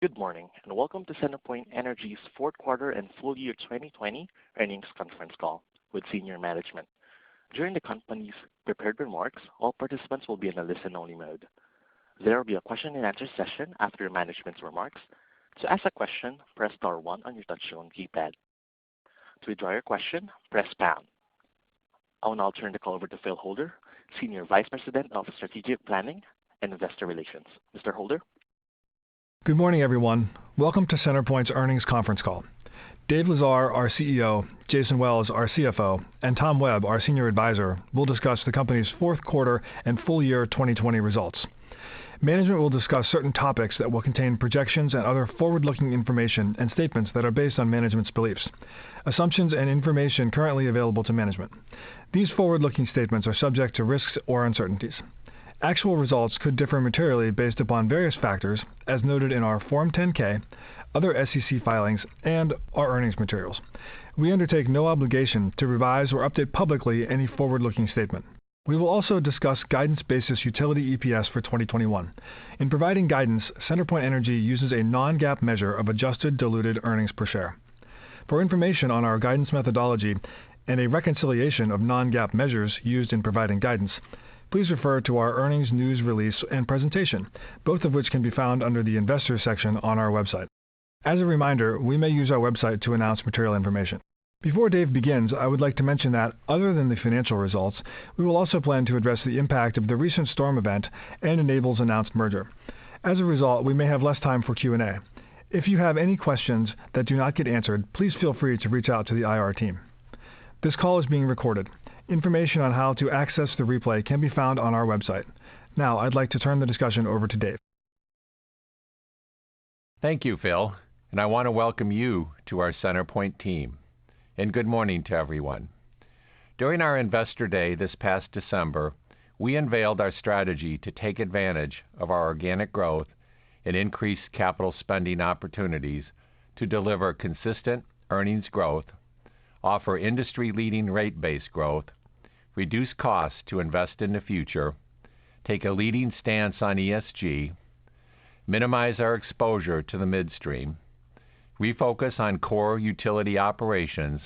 Good morning, and welcome to CenterPoint Energy's fourth quarter and full year 2020 earnings conference call with senior management. During the company's prepared remarks, all participants will be in a listen-only mode. There will be a question and answer session after management's remarks. To ask a question, press star 1 on your touchtone keypad. To withdraw your question, press pound. I will now turn the call over to Phil Holder, Senior Vice President of Strategic Planning and Investor Relations. Mr. Holder? Good morning, everyone. Welcome to CenterPoint's earnings conference call. Dave Lazar, our CEO, Jason Wells, our CFO, and Tom Webb, our Senior Advisor, will discuss the company's fourth quarter and full year 2020 results. Management will discuss certain topics that will contain projections and other forward-looking information and statements that are based on management's beliefs, assumptions, and information currently available to management. These forward-looking statements are subject to risks or uncertainties. Actual results could differ materially based upon various factors, as noted in our Form 10-K, other SEC filings, and our earnings materials. We undertake no obligation to revise or update publicly any forward-looking statement. We will also discuss guidance-basis utility EPS for 2021. In providing guidance, CenterPoint Energy uses a non-GAAP measure of adjusted diluted earnings per share. For information on our guidance methodology and a reconciliation of non-GAAP measures used in providing guidance, please refer to our earnings news release and presentation, both of which can be found under the Investors section on our website. As a reminder, we may use our website to announce material information. Before Dave begins, I would like to mention that, other than the financial results, we will also plan to address the impact of the recent storm event and Enable's announced merger. As a result, we may have less time for Q&A. If you have any questions that do not get answered, please feel free to reach out to the IR team. This call is being recorded. Information on how to access the replay can be found on our website. Now, I'd like to turn the discussion over to Dave. Thank you, Phil, and I want to welcome you to our CenterPoint team. And good morning to everyone. During our Investor Day this past December, we unveiled our strategy to take advantage of our organic growth and increased capital spending opportunities to deliver consistent earnings growth, offer industry-leading rate-based growth, reduce costs to invest in the future, take a leading stance on ESG, minimize our exposure to the midstream, refocus on core utility operations,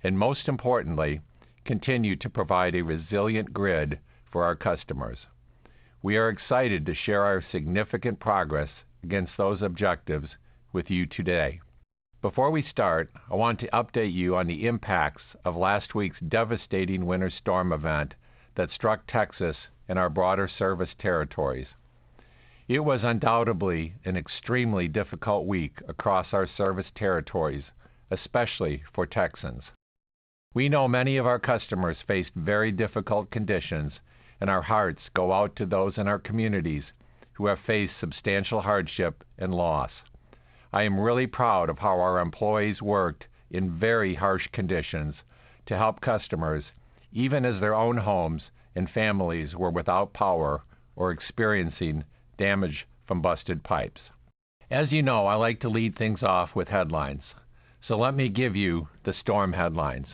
and most importantly, continue to provide a resilient grid for our customers. We are excited to share our significant progress against those objectives with you today. Before we start, I want to update you on the impacts of last week's devastating winter storm event that struck Texas and our broader service territories. It was undoubtedly an extremely difficult week across our service territories, especially for Texans. We know many of our customers faced very difficult conditions, and our hearts go out to those in our communities who have faced substantial hardship and loss. I am really proud of how our employees worked in very harsh conditions to help customers, even as their own homes and families were without power or experiencing damage from busted pipes. As you know, I like to lead things off with headlines, so let me give you the storm headlines.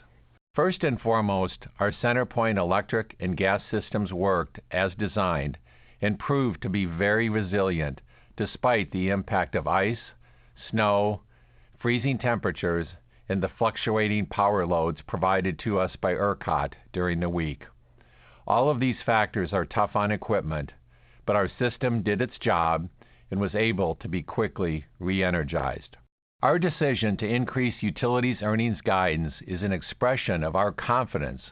First and foremost, our CenterPoint electric and gas systems worked as designed and proved to be very resilient despite the impact of ice, snow, freezing temperatures, and the fluctuating power loads provided to us by ERCOT during the week. All of these factors are tough on equipment, but our system did its job and was able to be quickly re-energized. Our decision to increase utilities earnings guidance is an expression of our confidence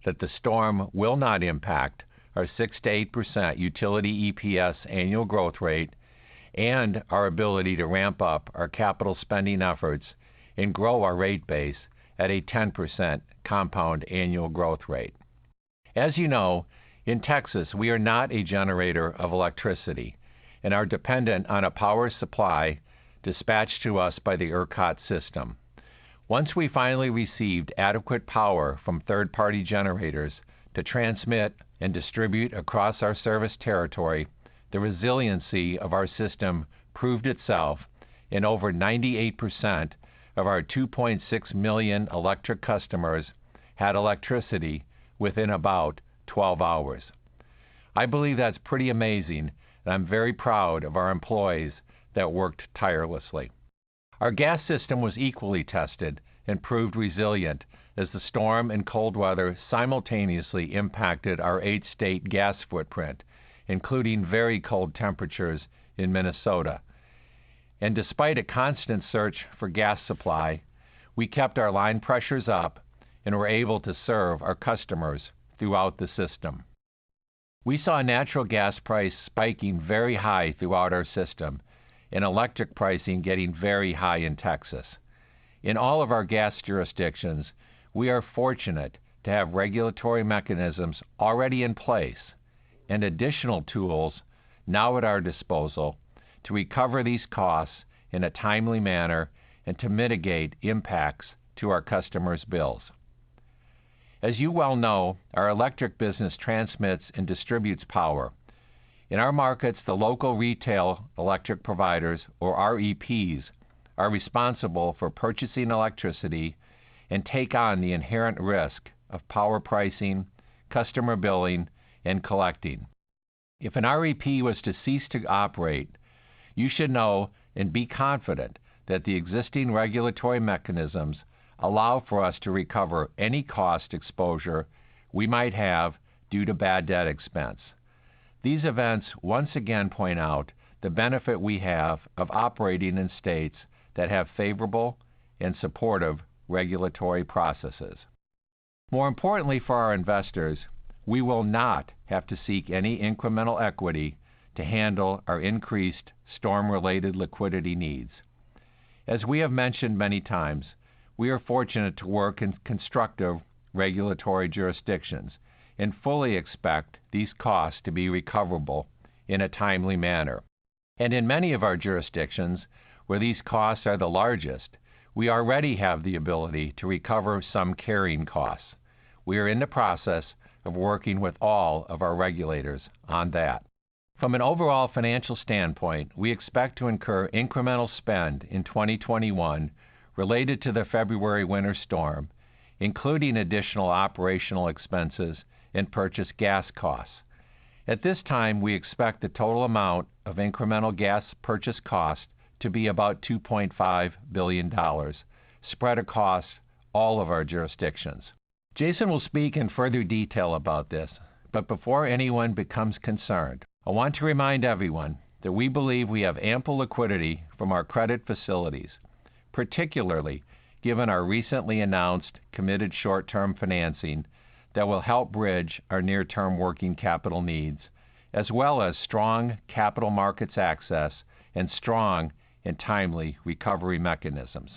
that the storm will not impact our 6 to 8% utility EPS annual growth rate and our ability to ramp up our capital spending efforts and grow our rate base at a 10% compound annual growth rate. As you know, in Texas, we are not a generator of electricity and are dependent on a power supply dispatched to us by the ERCOT system. Once we finally received adequate power from third-party generators to transmit and distribute across our service territory, the resiliency of our system proved itself, and over 98% of our 2.6 million electric customers had electricity within about 12 hours. I believe that's pretty amazing, and I'm very proud of our employees that worked tirelessly. Our gas system was equally tested and proved resilient as the storm and cold weather simultaneously impacted our 8-state gas footprint, including very cold temperatures in Minnesota. And despite a constant search for gas supply, we kept our line pressures up and were able to serve our customers throughout the system. We saw natural gas price spiking very high throughout our system and electric pricing getting very high in Texas. In all of our gas jurisdictions, we are fortunate to have regulatory mechanisms already in place and additional tools now at our disposal to recover these costs in a timely manner and to mitigate impacts to our customers' bills. As you well know, our electric business transmits and distributes power. In our markets, the local retail electric providers, or REPs, are responsible for purchasing electricity and take on the inherent risk of power pricing, customer billing, and collecting. If an REP was to cease to operate, you should know and be confident that the existing regulatory mechanisms allow for us to recover any cost exposure we might have due to bad debt expense. These events once again point out the benefit we have of operating in states that have favorable and supportive regulatory processes. More importantly for our investors, we will not have to seek any incremental equity to handle our increased storm-related liquidity needs. As we have mentioned many times, we are fortunate to work in constructive regulatory jurisdictions and fully expect these costs to be recoverable in a timely manner. And in many of our jurisdictions, where these costs are the largest, we already have the ability to recover some carrying costs. We are in the process of working with all of our regulators on that. From an overall financial standpoint, we expect to incur incremental spend in 2021 related to the February winter storm, including additional operational expenses and purchased gas costs. At this time, we expect the total amount of incremental gas purchase cost to be about $2.5 billion, spread across all of our jurisdictions. Jason will speak in further detail about this, but before anyone becomes concerned, I want to remind everyone that we believe we have ample liquidity from our credit facilities, particularly given our recently announced committed short-term financing that will help bridge our near-term working capital needs, as well as strong capital markets access and strong and timely recovery mechanisms.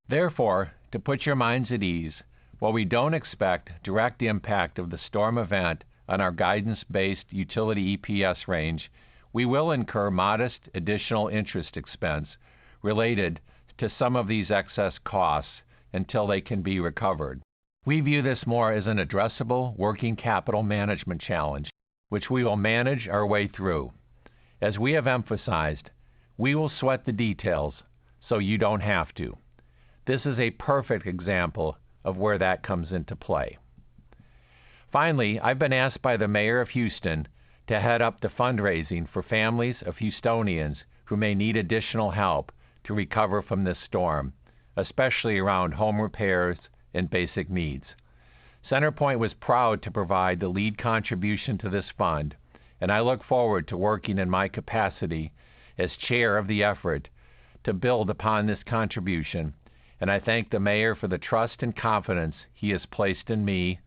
Therefore, to put your minds at ease, while we don't expect direct impact of the storm event on our guidance-based utility EPS range, we will incur modest additional interest expense related to some of these excess costs until they can be recovered. We view this more as an addressable working capital management challenge, which we will manage our way through. As we have emphasized, we will sweat the details so you don't have to. This is a perfect example of where that comes into play. Finally, I've been asked by the Mayor of Houston to head up the fundraising for families of Houstonians who may need additional help to recover from this storm, especially around home repairs and basic needs. CenterPoint was proud to provide the lead contribution to this fund, and I look forward to working in my capacity as chair of the effort to build upon this contribution, and I thank the Mayor for the trust and confidence he has placed in me,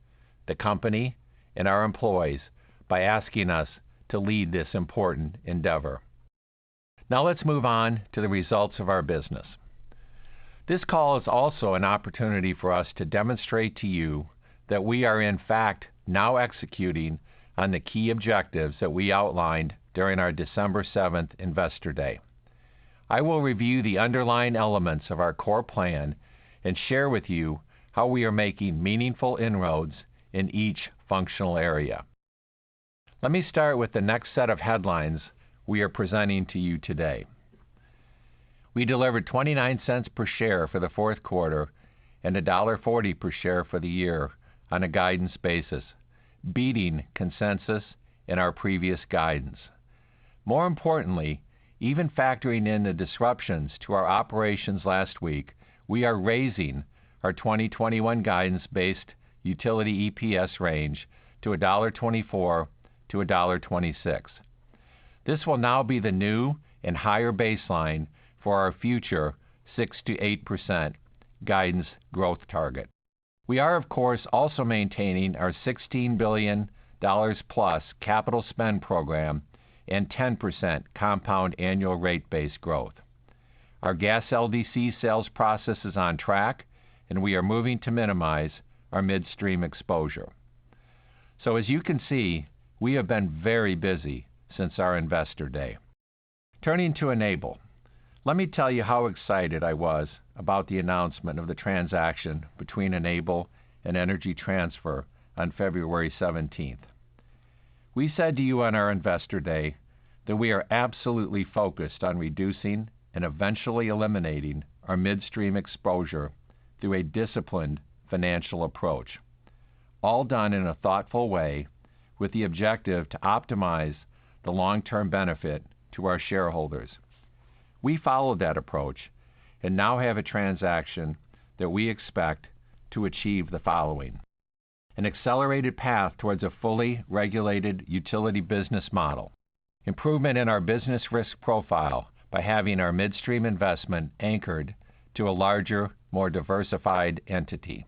the company, and our employees by asking us to lead this important endeavor. Now let's move on to the results of our business. This call is also an opportunity for us to demonstrate to you that we are in fact now executing on the key objectives that we outlined during our December 7th Investor Day. I will review the underlying elements of our core plan and share with you how we are making meaningful inroads in each functional area. Let me start with the next set of headlines we are presenting to you today. We delivered 29 cents per share for the fourth quarter and $1.40 per share for the year on a guidance basis, beating consensus in our previous guidance. More importantly, Even factoring in the disruptions to our operations last week, we are raising our 2021 guidance-based utility EPS range to $1.24 to $1.26. This will now be the new and higher baseline for our future 6 to 8% guidance growth target. We are, of course, also maintaining our $16 billion plus capital spend program and 10% compound annual rate base growth. Our gas LDC sales process is on track, and we are moving to minimize our midstream exposure. So as you can see, we have been very busy since our Investor Day. Turning to Enable, let me tell you how excited I was about the announcement of the transaction between Enable and Energy Transfer on February 17th. We said to you on our Investor Day that we are absolutely focused on reducing and eventually eliminating our midstream exposure through a disciplined financial approach, all done in a thoughtful way with the objective to optimize the long-term benefit to our shareholders. We followed that approach and now have a transaction that we expect to achieve the following: an accelerated path towards a fully regulated utility business model, improvement in our business risk profile by having our midstream investment anchored to a larger, more diversified entity,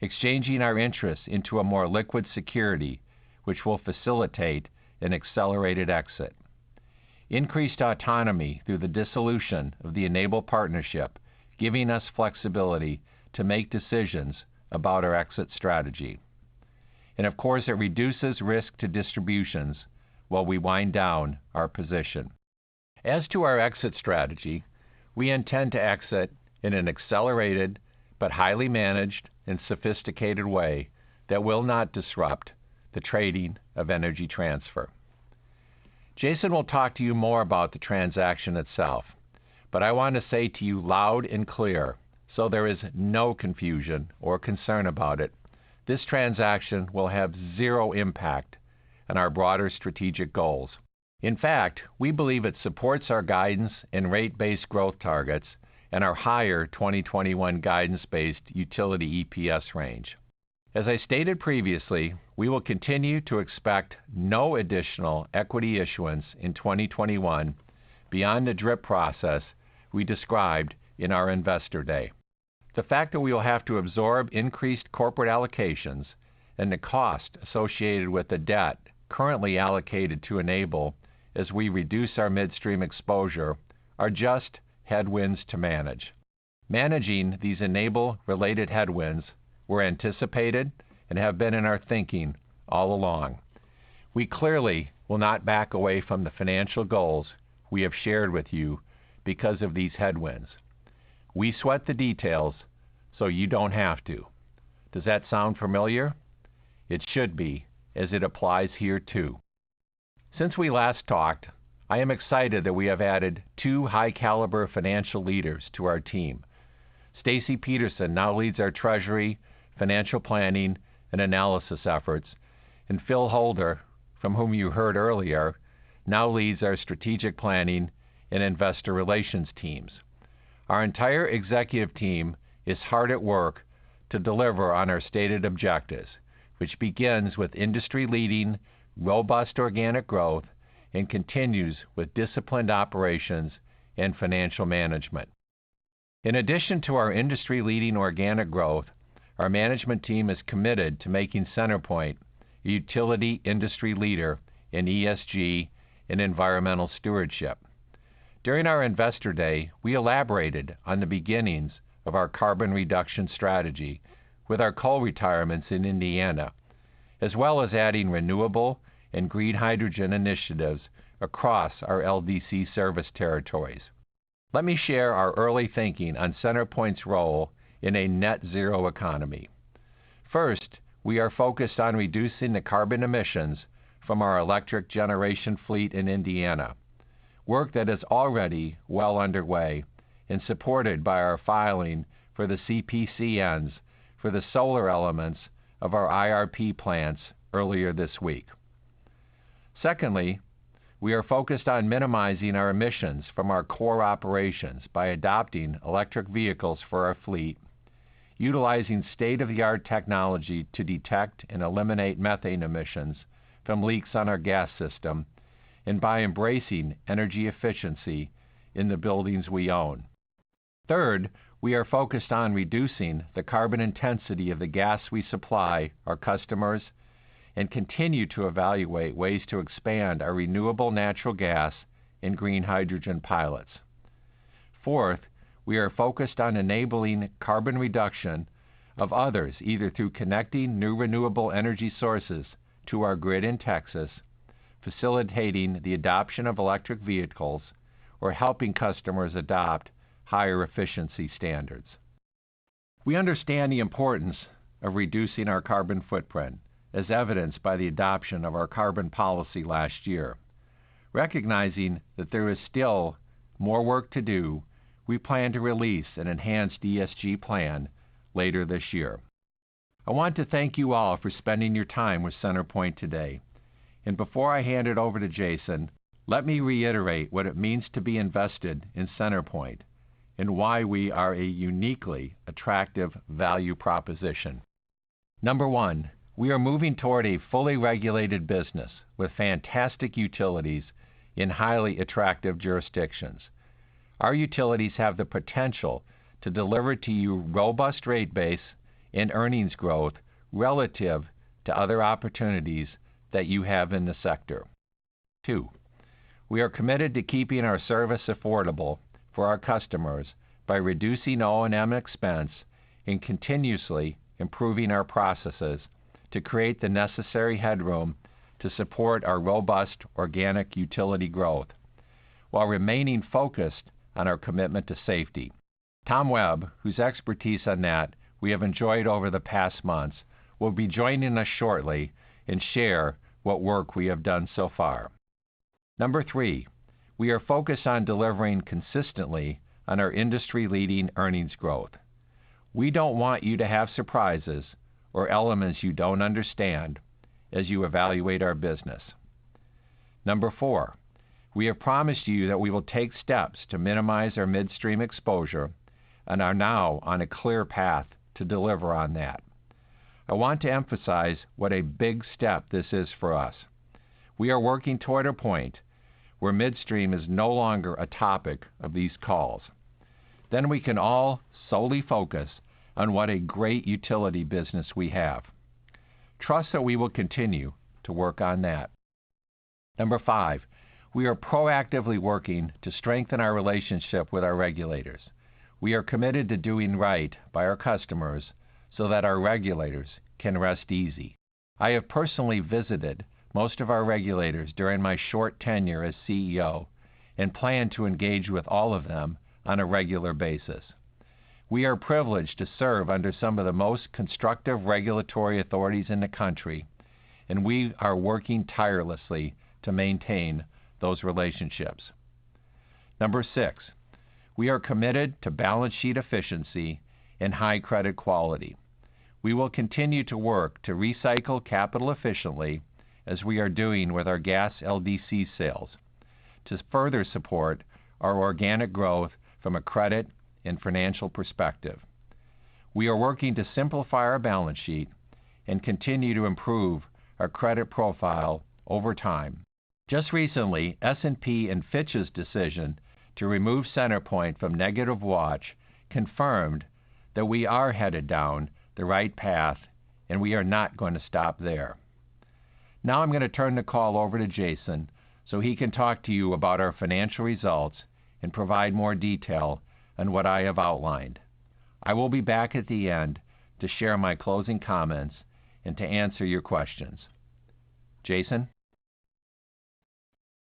exchanging our interests into a more liquid security which will facilitate an accelerated exit, increased autonomy through the dissolution of the Enable partnership, giving us flexibility to make decisions about our exit strategy. And of course, it reduces risk to distributions while we wind down our position. As to our exit strategy, we intend to exit in an accelerated but highly managed and sophisticated way that will not disrupt the trading of Energy Transfer. Jason will talk to you more about the transaction itself, but I want to say to you loud and clear, so there is no confusion or concern about it, this transaction will have zero impact on our broader strategic goals. In fact, we believe it supports our guidance and rate-based growth targets and our higher 2021 guidance-based utility EPS range. As I stated previously, we will continue to expect no additional equity issuance in 2021 beyond the DRIP process we described in our Investor Day. The fact that we will have to absorb increased corporate allocations and the cost associated with the debt currently allocated to Enable as we reduce our midstream exposure are just headwinds to manage. Managing these Enable-related headwinds were anticipated and have been in our thinking all along. We clearly will not back away from the financial goals we have shared with you because of these headwinds. We sweat the details so you don't have to. Does that sound familiar? It should be, as it applies here too. Since we last talked, I am excited that we have added two high-caliber financial leaders to our team. Stacy Peterson now leads our treasury, financial planning, and analysis efforts, and Phil Holder, from whom you heard earlier, now leads our strategic planning and investor relations teams. Our entire executive team is hard at work to deliver on our stated objectives, which begins with industry-leading, robust organic growth and continues with disciplined operations and financial management. In addition to our industry-leading organic growth, our management team is committed to making CenterPoint a utility industry leader in ESG and environmental stewardship. During our Investor Day, we elaborated on the beginnings of our carbon reduction strategy with our coal retirements in Indiana, as well as adding renewable and green hydrogen initiatives across our LDC service territories. Let me share our early thinking on CenterPoint's role in a net zero economy. First, we are focused on reducing the carbon emissions from our electric generation fleet in Indiana, work that is already well underway and supported by our filing for the CPCNs for the solar elements of our IRP plants earlier this week. Secondly, we are focused on minimizing our emissions from our core operations by adopting electric vehicles for our fleet, utilizing state-of-the-art technology to detect and eliminate methane emissions from leaks on our gas system, and by embracing energy efficiency in the buildings we own. Third, we are focused on reducing the carbon intensity of the gas we supply our customers and continue to evaluate ways to expand our renewable natural gas and green hydrogen pilots. Fourth, we are focused on enabling carbon reduction of others, either through connecting new renewable energy sources to our grid in Texas, facilitating the adoption of electric vehicles, or helping customers adopt higher efficiency standards. We understand the importance of reducing our carbon footprint, as evidenced by the adoption of our carbon policy last year. Recognizing that there is still more work to do, we plan to release an enhanced ESG plan later this year. I want to thank you all for spending your time with CenterPoint today. And before I hand it over to Jason, let me reiterate what it means to be invested in CenterPoint and why we are a uniquely attractive value proposition. Number one, we are moving toward a fully regulated business with fantastic utilities in highly attractive jurisdictions. Our utilities have the potential to deliver to you robust rate base and earnings growth relative to other opportunities that you have in the sector. 2, we are committed to keeping our service affordable for our customers by reducing O&M expense and continuously improving our processes to create the necessary headroom to support our robust organic utility growth, while remaining focused on our commitment to safety. Tom Webb, whose expertise on that we have enjoyed over the past months, will be joining us shortly and share what work we have done so far. Number 3, we are focused on delivering consistently on our industry-leading earnings growth. We don't want you to have surprises or elements you don't understand as you evaluate our business. Number 4, we have promised you that we will take steps to minimize our midstream exposure and are now on a clear path to deliver on that. I want to emphasize what a big step this is for us. We are working toward a point where midstream is no longer a topic of these calls. Then we can all solely focus on what a great utility business we have. Trust that we will continue to work on that. Number 5, we are proactively working to strengthen our relationship with our regulators. We are committed to doing right by our customers so that our regulators can rest easy. I have personally visited most of our regulators during my short tenure as CEO and plan to engage with all of them on a regular basis. We are privileged to serve under some of the most constructive regulatory authorities in the country, and we are working tirelessly to maintain those relationships. Number 6, we are committed to balance sheet efficiency and high credit quality. We will continue to work to recycle capital efficiently, as we are doing with our gas LDC sales, to further support our organic growth from a credit and financial perspective. We are working to simplify our balance sheet and continue to improve our credit profile over time. Just recently, S&P and Fitch's decision to remove CenterPoint from negative watch confirmed that we are headed down the right path, and we are not going to stop there. Now I'm going to turn the call over to Jason so he can talk to you about our financial results and provide more detail on what I have outlined. I will be back at the end to share my closing comments and to answer your questions. Jason?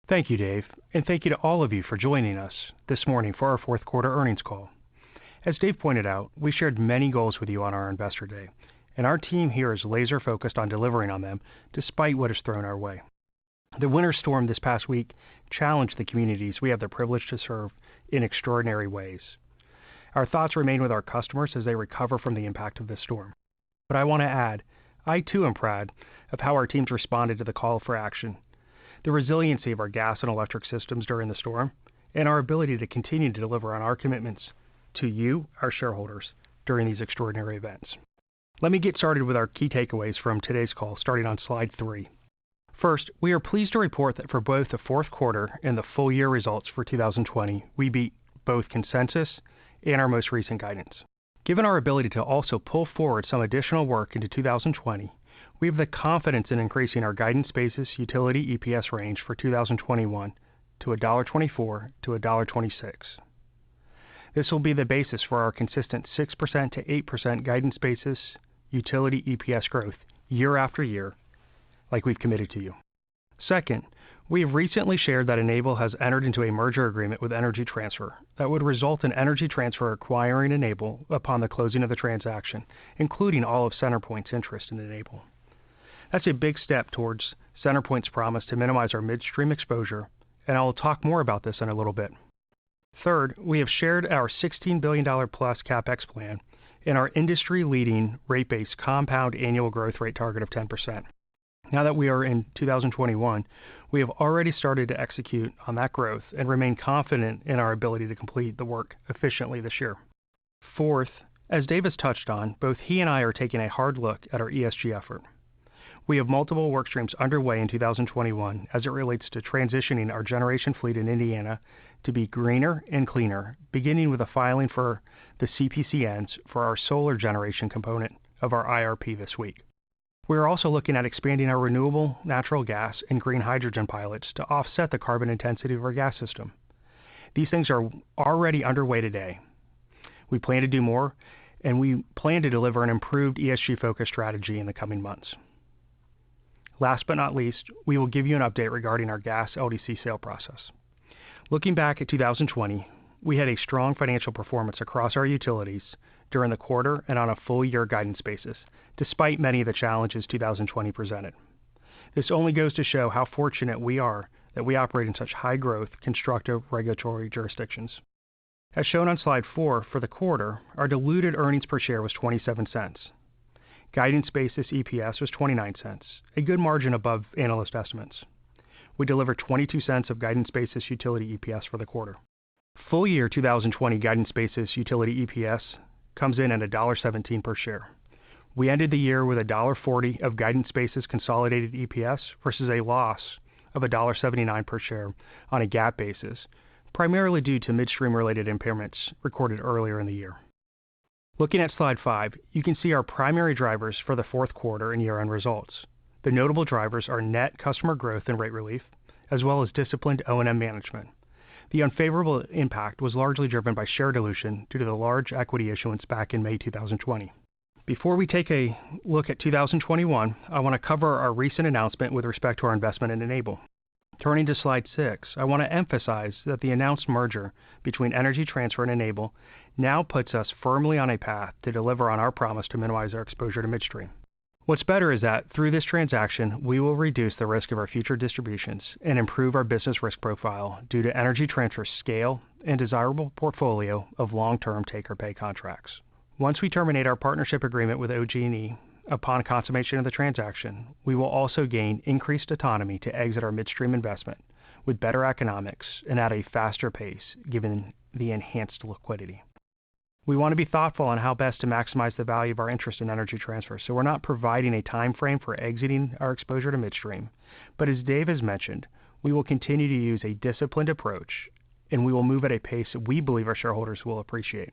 Thank you, Dave, and thank you to all of you for joining us this morning for our fourth quarter earnings call. As Dave pointed out, we shared many goals with you on our Investor Day, and our team here is laser focused on delivering on them despite what is thrown our way. The winter storm this past week challenged the communities we have the privilege to serve in extraordinary ways. Our thoughts remain with our customers as they recover from the impact of this storm. But I want to add, I too am proud of how our teams responded to the call for action. the resiliency of our gas and electric systems during the storm, and our ability to continue to deliver on our commitments to you, our shareholders, during these extraordinary events. Let me get started with our key takeaways from today's call, starting on slide 3. First, we are pleased to report that for both the fourth quarter and the full year results for 2020, we beat both consensus and our most recent guidance. Given our ability to also pull forward some additional work into 2020, we have the confidence in increasing our guidance basis utility EPS range for 2021 to $1.24 to $1.26. This will be the basis for our consistent 6% to 8% guidance basis utility EPS growth year after year, like we've committed to you. Second, we have recently shared that Enable has entered into a merger agreement with Energy Transfer that would result in Energy Transfer acquiring Enable upon the closing of the transaction, including all of CenterPoint's interest in Enable. That's a big step towards CenterPoint's promise to minimize our midstream exposure, and I will talk more about this in a little bit. Third, we have shared our $16 billion plus CapEx plan and our industry-leading rate-based compound annual growth rate target of 10%. Now that we are in 2021, we have already started to execute on that growth and remain confident in our ability to complete the work efficiently this year. Fourth, as Dave has touched on, both he and I are taking a hard look at our ESG effort. We have multiple work streams underway in 2021 as it relates to transitioning our generation fleet in Indiana to be greener and cleaner, beginning with a filing for the CPCNs for our solar generation component of our IRP this week. We are also looking at expanding our renewable natural gas and green hydrogen pilots to offset the carbon intensity of our gas system. These things are already underway today. We plan to do more, and we plan to deliver an improved ESG-focused strategy in the coming months. Last but not least, we will give you an update regarding our gas LDC sale process. Looking back at 2020, we had a strong financial performance across our utilities during the quarter and on a full year guidance basis, despite many of the challenges 2020 presented. This only goes to show how fortunate we are that we operate in such high growth, constructive regulatory jurisdictions. As shown on slide 4, for the quarter, our diluted earnings per share was 27 cents. Guidance basis EPS was 29 cents, a good margin above analyst estimates. We delivered 22 cents of guidance basis utility EPS for the quarter. Full year 2020 guidance basis utility EPS comes in at $1.17 per share. We ended the year with $1.40 of guidance basis consolidated EPS versus a loss of $1.79 per share on a GAAP basis, primarily due to midstream-related impairments recorded earlier in the year. Looking at slide 5, you can see our primary drivers for the fourth quarter and year-end results. The notable drivers are net customer growth and rate relief, as well as disciplined O&M management. The unfavorable impact was largely driven by share dilution due to the large equity issuance back in May 2020. Before we take a look at 2021, I want to cover our recent announcement with respect to our investment in Enable. Turning to slide 6, I want to emphasize that the announced merger between Energy Transfer and Enable now puts us firmly on a path to deliver on our promise to minimize our exposure to midstream. What's better is that through this transaction, we will reduce the risk of our future distributions and improve our business risk profile due to Energy Transfer's scale and desirable portfolio of long-term take-or-pay contracts. Once we terminate our partnership agreement with OG&E upon consummation of the transaction, we will also gain increased autonomy to exit our midstream investment with better economics and at a faster pace given the enhanced liquidity. We want to be thoughtful on how best to maximize the value of our interest in Energy Transfer, so we're not providing a time frame for exiting our exposure to midstream. But as Dave has mentioned, we will continue to use a disciplined approach, and we will move at a pace that we believe our shareholders will appreciate.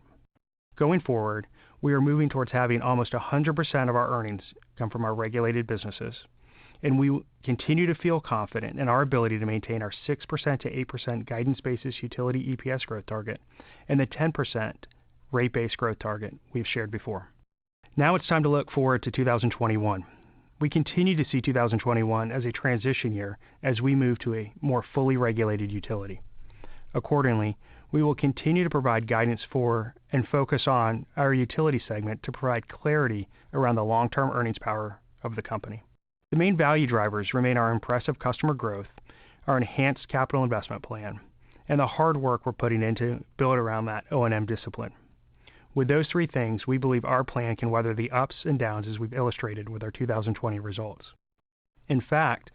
Going forward, we are moving towards having almost 100% of our earnings come from our regulated businesses, and we continue to feel confident in our ability to maintain our 6% to 8% guidance basis utility EPS growth target and the 10% rate-based growth target we've shared before. Now it's time to look forward to 2021. We continue to see 2021 as a transition year as we move to a more fully regulated utility. Accordingly, we will continue to provide guidance for and focus on our utility segment to provide clarity around the long-term earnings power of the company. The main value drivers remain our impressive customer growth, our enhanced capital investment plan, and the hard work we're putting into build around that O&M discipline. With those three things, we believe our plan can weather the ups and downs as we've illustrated with our 2020 results. In fact,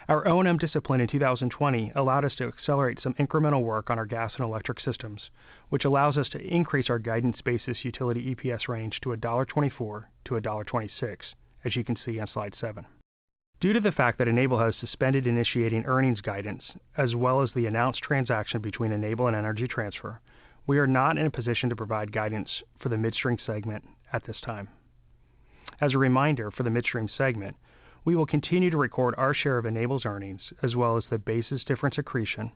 Our O&M discipline in 2020 allowed us to accelerate some incremental work on our gas and electric systems, which allows us to increase our guidance basis utility EPS range to $1.24 to $1.26, as you can see on slide 7. Due to the fact that Enable has suspended initiating earnings guidance, as well as the announced transaction between Enable and Energy Transfer, we are not in a position to provide guidance for the midstream segment at this time. As a reminder, for the midstream segment, we will continue to record our share of Enable's earnings, as well as the basis difference accretion,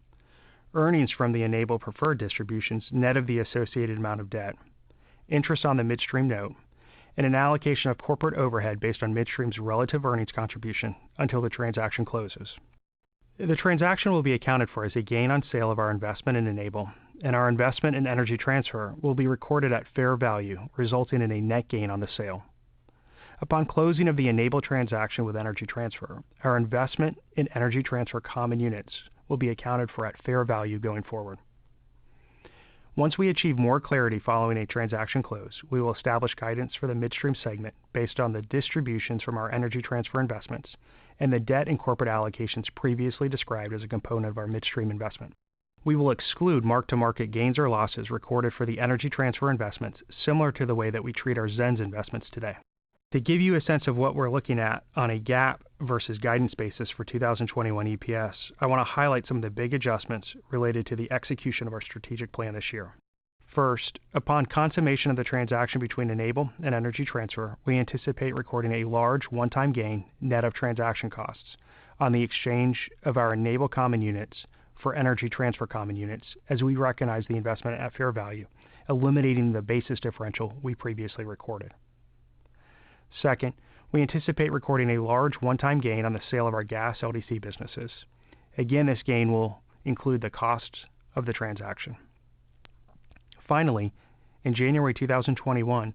earnings from the Enable preferred distributions net of the associated amount of debt, interest on the midstream note, and an allocation of corporate overhead based on midstream's relative earnings contribution until the transaction closes. The transaction will be accounted for as a gain on sale of our investment in Enable, and our investment in Energy Transfer will be recorded at fair value, resulting in a net gain on the sale. Upon closing of the Enable transaction with Energy Transfer, our investment in Energy Transfer common units will be accounted for at fair value going forward. Once we achieve more clarity following a transaction close, we will establish guidance for the midstream segment based on the distributions from our Energy Transfer investments and the debt and corporate allocations previously described as a component of our midstream investment. We will exclude mark-to-market gains or losses recorded for the Energy Transfer investments, similar to the way that we treat our ZENS investments today. To give you a sense of what we're looking at on a GAAP versus guidance basis for 2021 EPS, I want to highlight some of the big adjustments related to the execution of our strategic plan this year. First, upon consummation of the transaction between Enable and Energy Transfer, we anticipate recording a large one-time gain net of transaction costs on the exchange of our Enable common units for Energy Transfer common units as we recognize the investment at fair value, eliminating the basis differential we previously recorded. Second, we anticipate recording a large one-time gain on the sale of our gas LDC businesses. Again, this gain will include the costs of the transaction. Finally, in January 2021,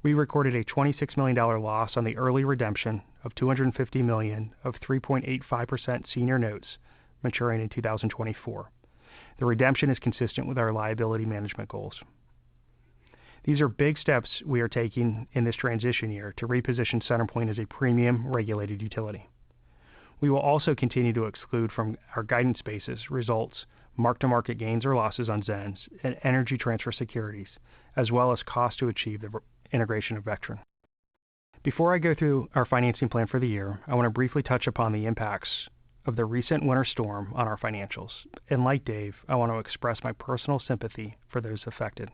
we recorded a $26 million loss on the early redemption of $250 million of 3.85% senior notes maturing in 2024. The redemption is consistent with our liability management goals. These are big steps we are taking in this transition year to reposition CenterPoint as a premium regulated utility. We will also continue to exclude from our guidance basis results mark-to-market gains or losses on ZENS and Energy Transfer securities, as well as costs to achieve the integration of Vectren. Before I go through our financing plan for the year, I want to briefly touch upon the impacts of the recent winter storm on our financials. And like Dave, I want to express my personal sympathy for those affected.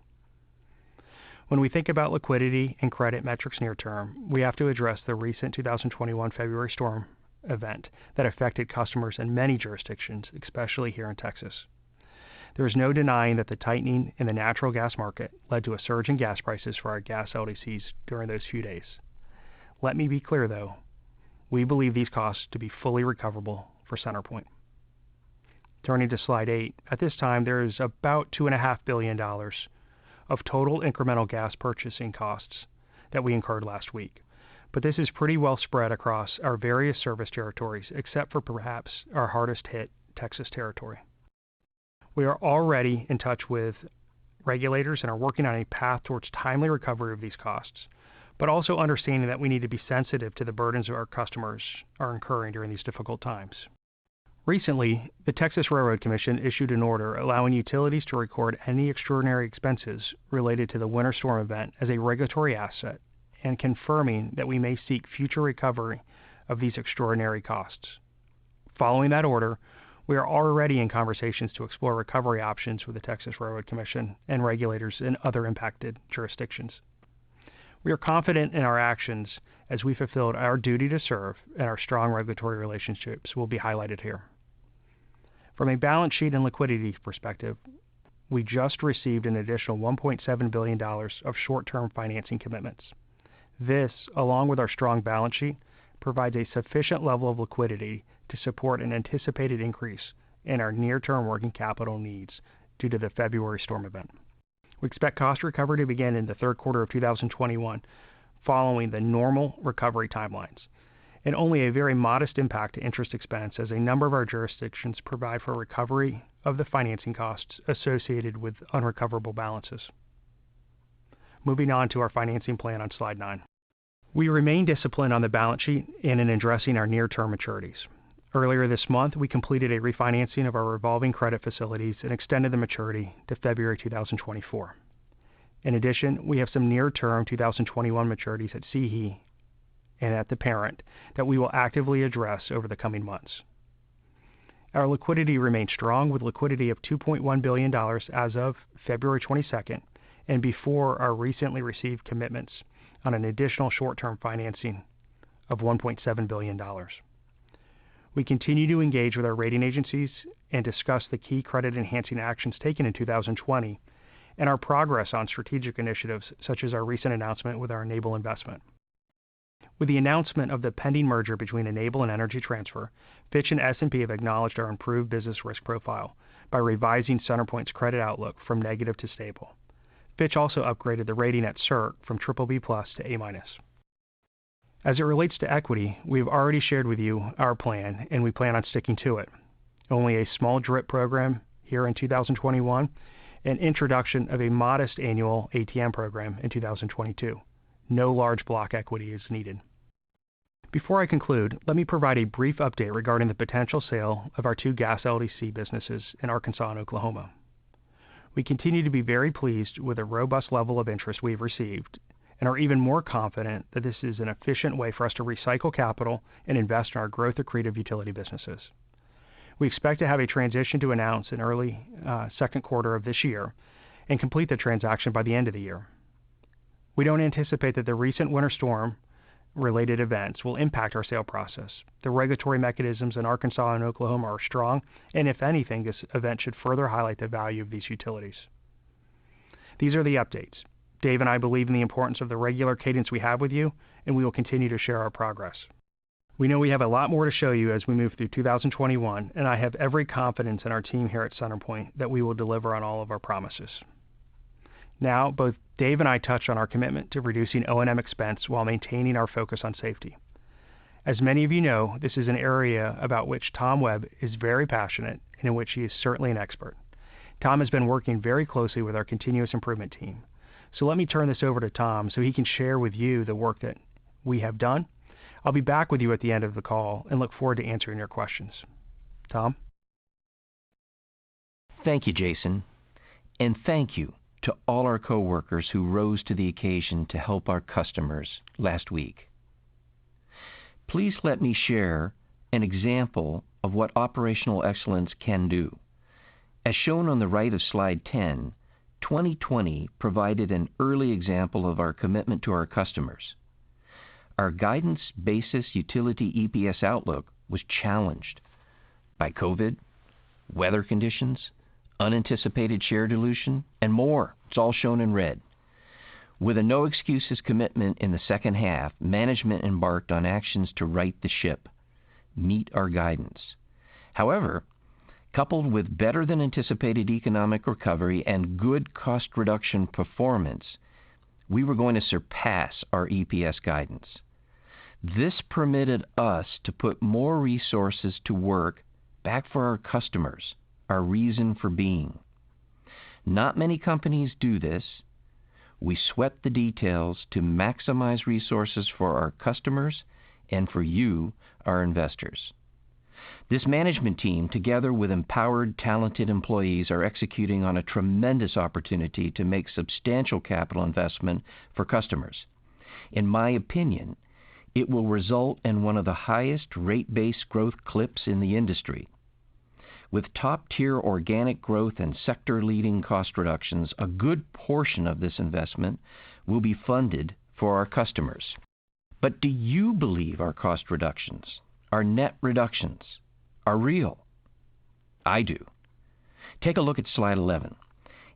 When we think about liquidity and credit metrics near term, we have to address the recent 2021 February storm event that affected customers in many jurisdictions, especially here in Texas. There is no denying that the tightening in the natural gas market led to a surge in gas prices for our gas LDCs during those few days. Let me be clear, though. We believe these costs to be fully recoverable for CenterPoint. Turning to slide 8, at this time there is about $2.5 billion of total incremental gas purchasing costs that we incurred last week. But this is pretty well spread across our various service territories, except for perhaps our hardest hit Texas territory. We are already in touch with regulators and are working on a path towards timely recovery of these costs, but also understanding that we need to be sensitive to the burdens our customers are incurring during these difficult times. Recently, the Texas Railroad Commission issued an order allowing utilities to record any extraordinary expenses related to the winter storm event as a regulatory asset and confirming that we may seek future recovery of these extraordinary costs. Following that order, we are already in conversations to explore recovery options with the Texas Railroad Commission and regulators in other impacted jurisdictions. We are confident in our actions as we fulfilled our duty to serve, and our strong regulatory relationships will be highlighted here. From a balance sheet and liquidity perspective, we just received an additional $1.7 billion of short-term financing commitments. This, along with our strong balance sheet, provides a sufficient level of liquidity to support an anticipated increase in our near-term working capital needs due to the February storm event. We expect cost recovery to begin in the third quarter of 2021, following the normal recovery timelines, and only a very modest impact to interest expense as a number of our jurisdictions provide for recovery of the financing costs associated with unrecoverable balances. Moving on to our financing plan on slide 9. We remain disciplined on the balance sheet and in addressing our near-term maturities. Earlier this month, we completed a refinancing of our revolving credit facilities and extended the maturity to February 2024. In addition, we have some near-term 2021 maturities at CE and at the parent that we will actively address over the coming months. Our liquidity remains strong with liquidity of $2.1 billion as of February 22nd and before our recently received commitments on an additional short-term financing of $1.7 billion. We continue to engage with our rating agencies and discuss the key credit-enhancing actions taken in 2020 and our progress on strategic initiatives such as our recent announcement with our Enable investment. With the announcement of the pending merger between Enable and Energy Transfer, Fitch and S&P have acknowledged our improved business risk profile by revising CenterPoint's credit outlook from negative to stable. Fitch also upgraded the rating at CERT from BBB+ to A-. As it relates to equity, we've already shared with you our plan, and we plan on sticking to it. Only a small DRIP program here in 2021, and introduction of a modest annual ATM program in 2022. No large block equity is needed. Before I conclude, let me provide a brief update regarding the potential sale of our two gas LDC businesses in Arkansas and Oklahoma. We continue to be very pleased with the robust level of interest we've received and are even more confident that this is an efficient way for us to recycle capital and invest in our growth-accretive utility businesses. We expect to have a transition to announce in early second quarter of this year and complete the transaction by the end of the year. We don't anticipate that the recent winter storm-related events will impact our sale process. The regulatory mechanisms in Arkansas and Oklahoma are strong, and if anything, this event should further highlight the value of these utilities. These are the updates. Dave and I believe in the importance of the regular cadence we have with you, and we will continue to share our progress. We know we have a lot more to show you as we move through 2021, and I have every confidence in our team here at CenterPoint that we will deliver on all of our promises. Now, both Dave and I touched on our commitment to reducing O&M expense while maintaining our focus on safety. As many of you know, this is an area about which Tom Webb is very passionate and in which he is certainly an expert. Tom has been working very closely with our continuous improvement team. So let me turn this over to Tom so he can share with you the work that we have done. I'll be back with you at the end of the call and look forward to answering your questions. Tom? Thank you, Jason. And thank you to all our coworkers who rose to the occasion to help our customers last week. Please let me share an example of what operational excellence can do. As shown on the right of slide 10, 2020 provided an early example of our commitment to our customers. Our guidance basis utility EPS outlook was challenged by COVID, weather conditions, unanticipated share dilution, and more. It's all shown in red. With a no excuses commitment in the second half, management embarked on actions to right the ship, meet our guidance. However, coupled with better than anticipated economic recovery and good cost reduction performance, we were going to surpass our EPS guidance. This permitted us to put more resources to work back for our customers, our reason for being. Not many companies do this. We sweat the details to maximize resources for our customers and for you, our investors. This management team, together with empowered, talented employees, are executing on a tremendous opportunity to make substantial capital investment for customers. In my opinion, it will result in one of the highest rate-based growth clips in the industry. With top-tier organic growth and sector-leading cost reductions, a good portion of this investment will be funded for our customers. But do you believe our cost reductions, our net reductions, are real? I do. Take a look at slide 11.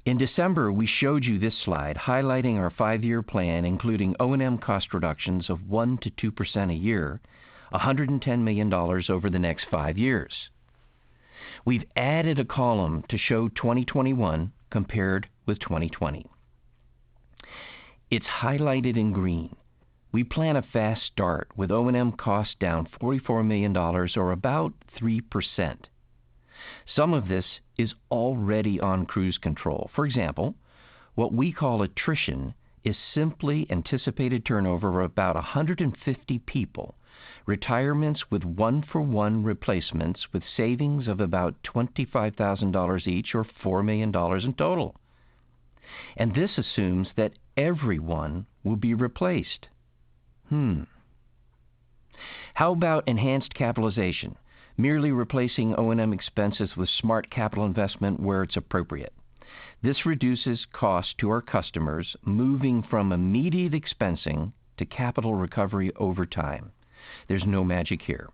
In December, we showed you this slide highlighting our 5-year plan, including O&M cost reductions of 1% to 2% a year, $110 million over the next 5 years. We've added a column to show 2021 compared with 2020. It's highlighted in green. We plan a fast start with O&M costs down $44 million or about 3%. Some of this is already on cruise control. For example, what we call attrition is simply anticipated turnover of about 150 people retirements with one-for-one replacements with savings of about $25,000 each or $4 million in total. And this assumes that everyone will be replaced. How about enhanced capitalization, merely replacing O&M expenses with smart capital investment where it's appropriate? This reduces costs to our customers, moving from immediate expensing to capital recovery over time. There's no magic here.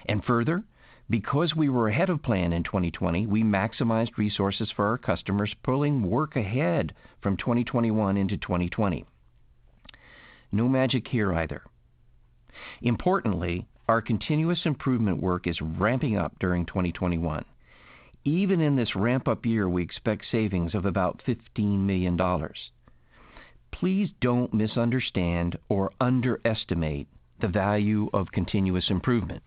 And further, because we were ahead of plan in 2020, we maximized resources for our customers, pulling work ahead from 2021 into 2020. No magic here either. Importantly, our continuous improvement work is ramping up during 2021. Even in this ramp-up year, we expect savings of about $15 million. Please don't misunderstand or underestimate the value of continuous improvement.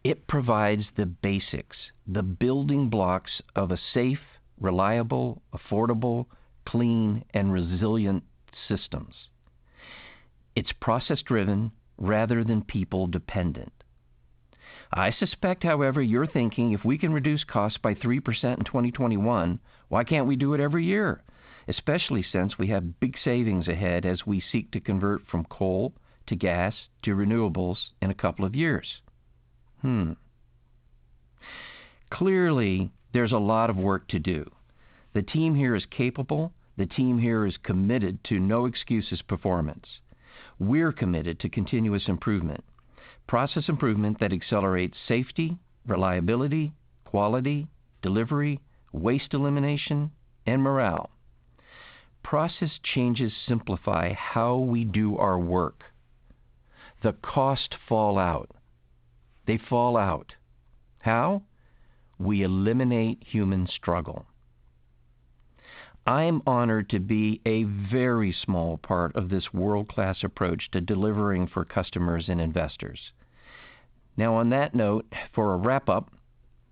It provides the basics, the building blocks of a safe, reliable, affordable, clean, and resilient systems. It's process-driven rather than people-dependent. I suspect, however, you're thinking if we can reduce costs by 3% in 2021, why can't we do it every year? Especially since we have big savings ahead as we seek to convert from coal to gas to renewables in a couple of years. Clearly, there's a lot of work to do. The team here is capable. The team here is committed to no excuses performance. We're committed to continuous improvement, process improvement that accelerates safety, reliability, quality, delivery, waste elimination, and morale. Process changes simplify how we do our work. The costs fall out. They fall out. How? We eliminate human struggle. I am honored to be a very small part of this world-class approach to delivering for customers and investors. Now, on that note, for a wrap-up,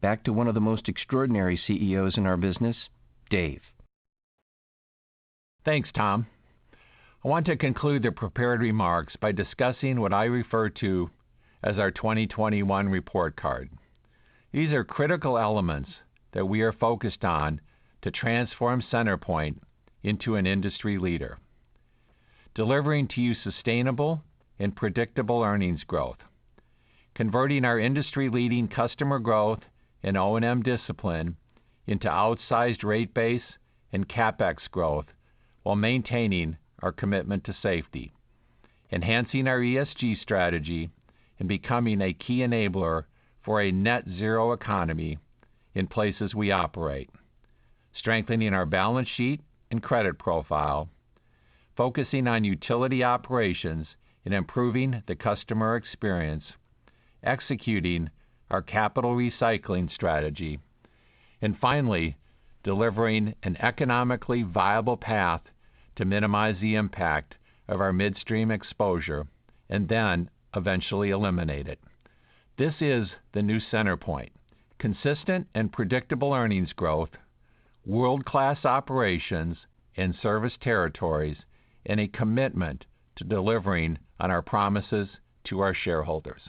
back to one of the most extraordinary CEOs in our business, Dave. Thanks, Tom. I want to conclude the prepared remarks by discussing what I refer to as our 2021 report card. These are critical elements that we are focused on to transform CenterPoint into an industry leader, delivering to you sustainable and predictable earnings growth, converting our industry-leading customer growth and O&M discipline into outsized rate base and CapEx growth while maintaining our commitment to safety, enhancing our ESG strategy, and becoming a key enabler for a net zero economy in places we operate, strengthening our balance sheet and credit profile, focusing on utility operations and improving the customer experience, executing our capital recycling strategy, and finally, delivering an economically viable path to minimize the impact of our midstream exposure and then eventually eliminate it. This is the new CenterPoint: consistent and predictable earnings growth, world-class operations and service territories, and a commitment to delivering on our promises to our shareholders.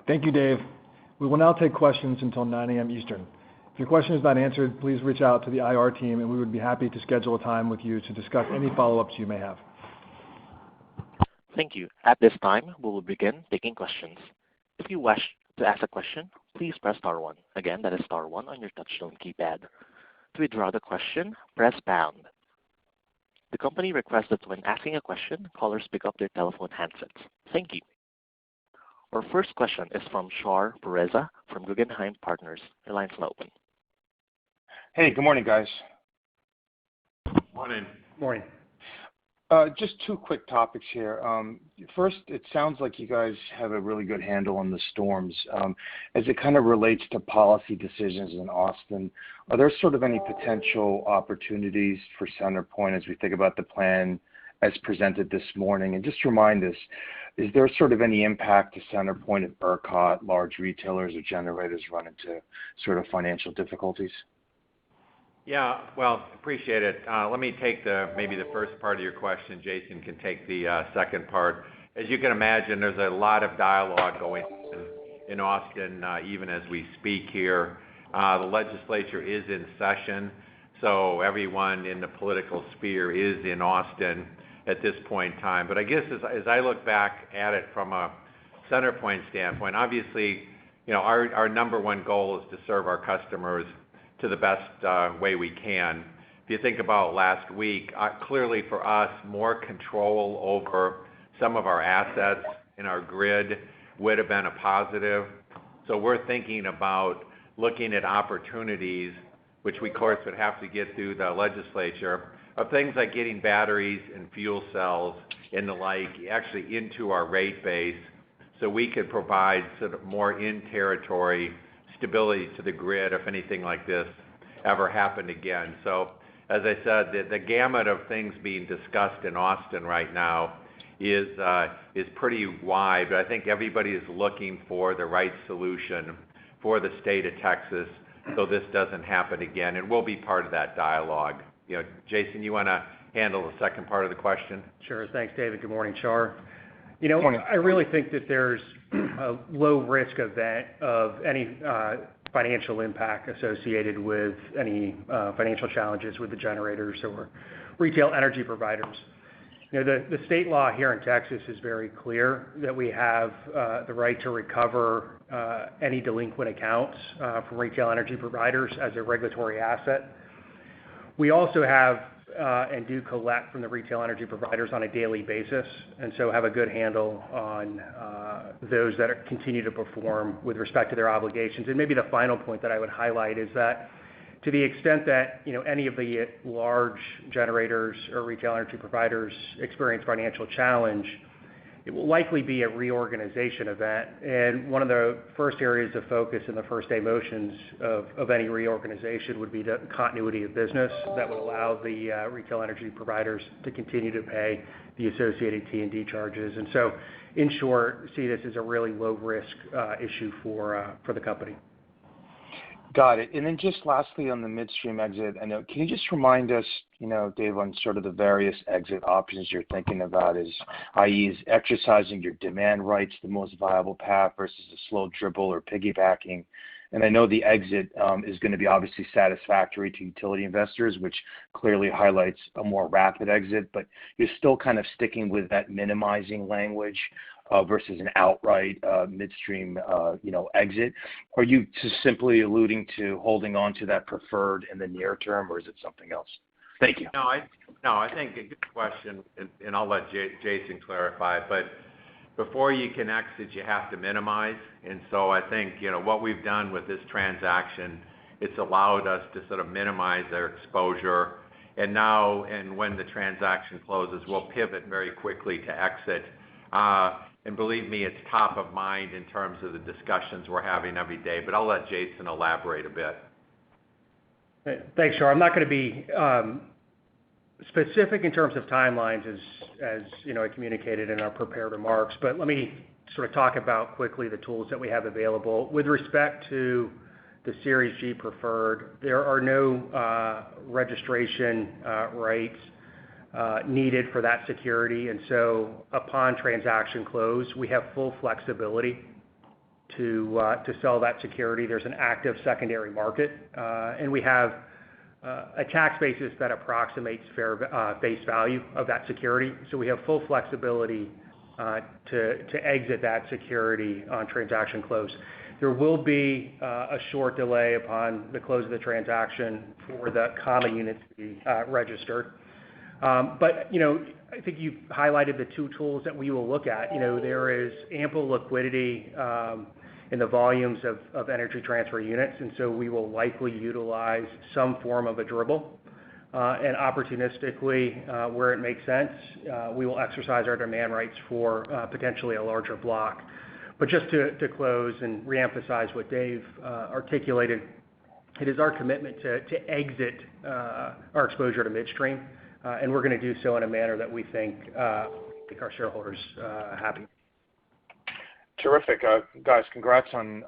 Thank you, Dave. We will now take questions until 9 a.m. Eastern. If your question is not answered, please reach out to the IR team and we would be happy to schedule a time with you to discuss any follow-ups you may have. Thank you. At this time, we will begin taking questions. If you wish to ask a question, please press star 1. Again, that is star 1 on your touchtone keypad. To withdraw the question, press pound. The company requests that when asking a question, callers pick up their telephone handsets. Thank you. Our first question is from Shar Pourreza from Guggenheim Partners. Your line's now open. Hey, good morning, guys. Morning. Morning. Just two quick topics here. First, it sounds like you guys have a really good handle on the storms. As it kind of relates to policy decisions in Austin, are there sort of any potential opportunities for CenterPoint as we think about the plan as presented this morning? And just remind us, is there sort of any impact to CenterPoint if ERCOT, large retailers, or generators run into sort of financial difficulties? Yeah, well, appreciate it. Let me take maybe the first part of your question. Jason can take the second part. As you can imagine, there's a lot of dialogue going on in Austin, even as we speak here. The legislature is in session, so everyone in the political sphere is in Austin at this point in time. But I guess as I look back at it from a CenterPoint standpoint, obviously, our number one goal is to serve our customers to the best way we can. If you think about last week, clearly for us, more control over some of our assets in our grid would have been a positive. So we're thinking about looking at opportunities, which we, of course, would have to get through the legislature, of things like getting batteries and fuel cells and the like actually into our rate base so we could provide sort of more in-territory stability to the grid if anything like this ever happened again. So as I said, the gamut of things being discussed in Austin right now is pretty wide, but I think everybody is looking for the right solution for the state of Texas so this doesn't happen again, and we'll be part of that dialogue. Jason, you want to handle the second part of the question? Sure. Thanks, David. Good morning, Char. Morning. I really think that there's a low risk event of any financial impact associated with any financial challenges with the generators or retail energy providers. The state law here in Texas is very clear that we have the right to recover any delinquent accounts from retail energy providers as a regulatory asset. We also have and do collect from the retail energy providers on a daily basis, and so have a good handle on those that continue to perform with respect to their obligations. And maybe the final point that I would highlight is that to the extent that any of the large generators or retail energy providers experience financial challenge, it will likely be a reorganization event. And one of the first areas of focus in the first day motions of any reorganization would be the continuity of business that would allow the retail energy providers to continue to pay the associated T&D charges. And so, in short, see this as a really low risk issue for the company. Got it. And then just lastly on the midstream exit, can you just remind us, Dave, on sort of the various exit options you're thinking about, i.e. is exercising your demand rights the most viable path versus a slow dribble or piggybacking? And I know the exit is going to be obviously satisfactory to utility investors, which clearly highlights a more rapid exit, but you're still kind of sticking with that minimizing language versus an outright midstream, exit. Are you just simply alluding to holding on to that preferred in the near term, or is it something else? Thank you. No, I think a good question, and I'll let Jason clarify. But before you can exit, you have to minimize. And so I think what we've done with this transaction, it's allowed us to sort of minimize their exposure. And now, and when the transaction closes, we'll pivot very quickly to exit. And believe me, it's top of mind in terms of the discussions we're having every day. But I'll let Jason elaborate a bit. Thanks, Char. I'm not going to be specific in terms of timelines as I communicated in our prepared remarks, but let me sort of talk about quickly the tools that we have available. With respect to the Series G preferred, there are no registration rights needed for that security, and so upon transaction close, we have full flexibility to sell that security. There's an active secondary market, and we have a tax basis that approximates fair face value of that security. So we have full flexibility to exit that security on transaction close. There will be a short delay upon the close of the transaction for the common units to be registered. But I think you've highlighted the two tools that we will look at. There is ample liquidity in the volumes of energy transfer units, and so we will likely utilize some form of a dribble. And opportunistically, where it makes sense, we will exercise our demand rights for potentially a larger block. But just to close and reemphasize what Dave articulated, it is our commitment to exit our exposure to midstream, and we're going to do so in a manner that we think make our shareholders happy. Terrific. Guys, congrats on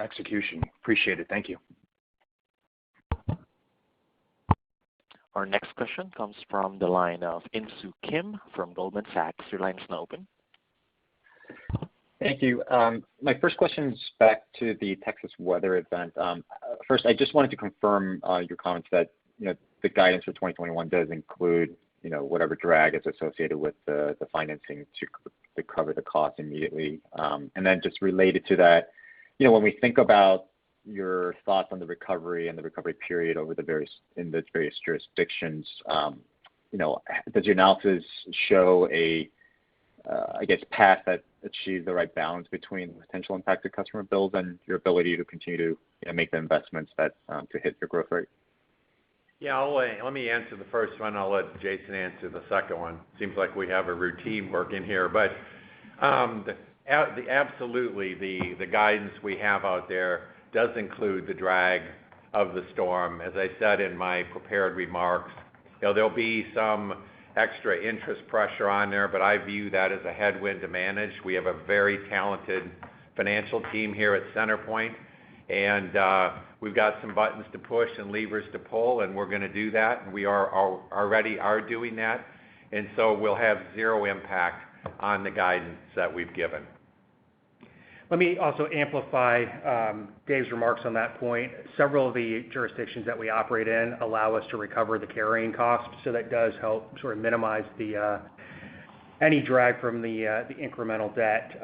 execution. Appreciate it. Thank you. Our next question comes from the line of Insoo Kim from Goldman Sachs. Your line is now open. Thank you. My first question is back to the Texas weather event. First, I just wanted to confirm your comments that the guidance for 2021 does include whatever drag is associated with the financing to cover the cost immediately. And then just related to that, when we think about your thoughts on the recovery and the recovery period over the various jurisdictions, does your analysis show a path that achieves the right balance between the potential impact to customer bills and your ability to continue to make the investments that to hit your growth rate? Yeah, let me answer the first one. I'll let Jason answer the second one. Seems like we have a routine working here, but absolutely the guidance we have out there does include the drag of the storm. As I said in my prepared remarks, there'll be some extra interest pressure on there, but I view that as a headwind to manage. We have a very talented financial team here at CenterPoint, and we've got some buttons to push and levers to pull, and we're going to do that, and we already are doing that, and so we'll have zero impact on the guidance that we've given. Let me also amplify Dave's remarks on that point. Several of the jurisdictions that we operate in allow us to recover the carrying costs, so that does help sort of minimize any drag from the incremental debt.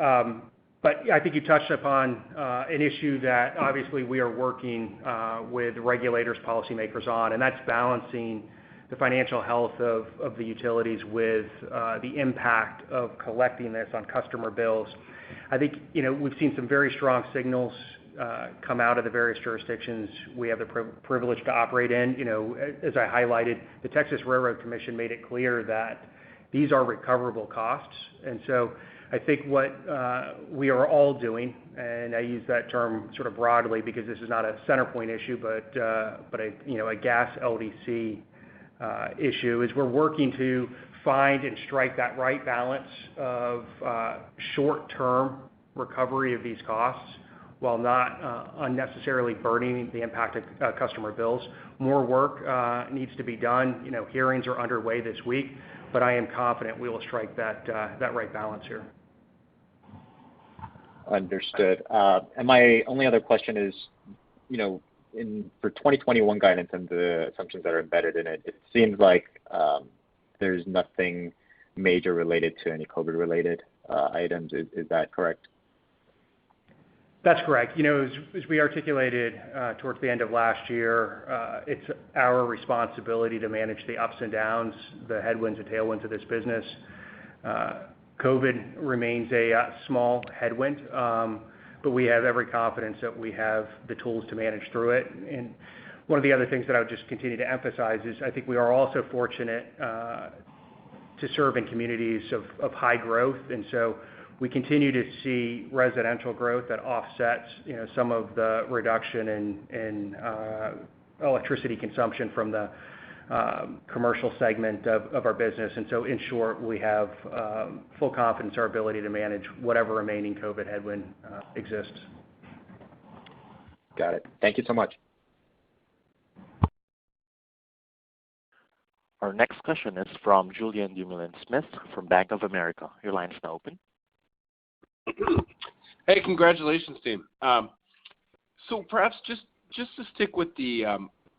But I think you touched upon an issue that obviously we are working with regulators, policymakers on, and that's balancing the financial health of the utilities with the impact of collecting this on customer bills. I think we've seen some very strong signals come out of the various jurisdictions we have the privilege to operate in. As I highlighted, the Texas Railroad Commission made it clear that these are recoverable costs, and so I think what we are all doing, and I use that term sort of broadly because this is not a CenterPoint issue, but a gas LDC issue, is we're working to find and strike that right balance of short-term recovery of these costs while not unnecessarily burdening the impact of customer bills. More work needs to be done. Hearings are underway this week, but I am confident we will strike that right balance here. Understood. And my only other question is, for 2021 guidance and the assumptions that are embedded in it, it seems like there's nothing major related to any COVID-related items. Is that correct? That's correct. As we articulated towards the end of last year, it's our responsibility to manage the ups and downs, the headwinds and tailwinds of this business. COVID remains a small headwind, but we have every confidence that we have the tools to manage through it. And one of the other things that I would just continue to emphasize is I think we are also fortunate to serve in communities of high growth, and so we continue to see residential growth that offsets some of the reduction in electricity consumption from the commercial segment of our business. And so in short, we have full confidence in our ability to manage whatever remaining COVID headwind exists. Got it. Thank you so much. Our next question is from Julien Dumoulin-Smith from Bank of America. Your line is now open. Hey, congratulations, team. So perhaps just to stick with the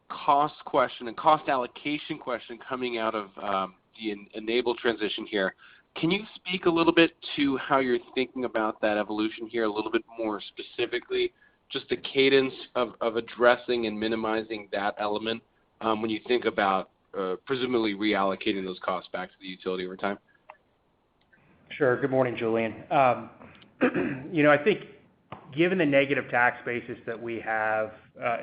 cost question and cost allocation question coming out of the Enable transition here, can you speak a little bit to how you're thinking about that evolution here a little bit more specifically, just the cadence of addressing and minimizing that element when you think about presumably reallocating those costs back to the utility over time? Sure. Good morning, Julian. I think given the negative tax basis that we have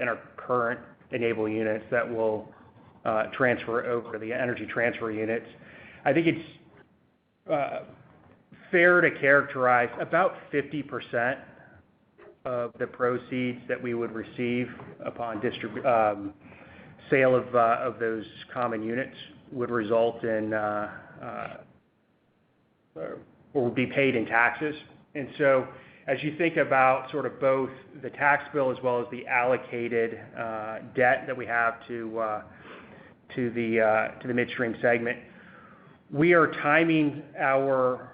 in our current Enable units that will transfer over the energy transfer units, I think it's fair to characterize about 50% of the proceeds that we would receive upon sale of those common units would result in or would be paid in taxes. And so as you think about sort of both the tax bill as well as the allocated debt that we have to to the midstream segment. We are timing our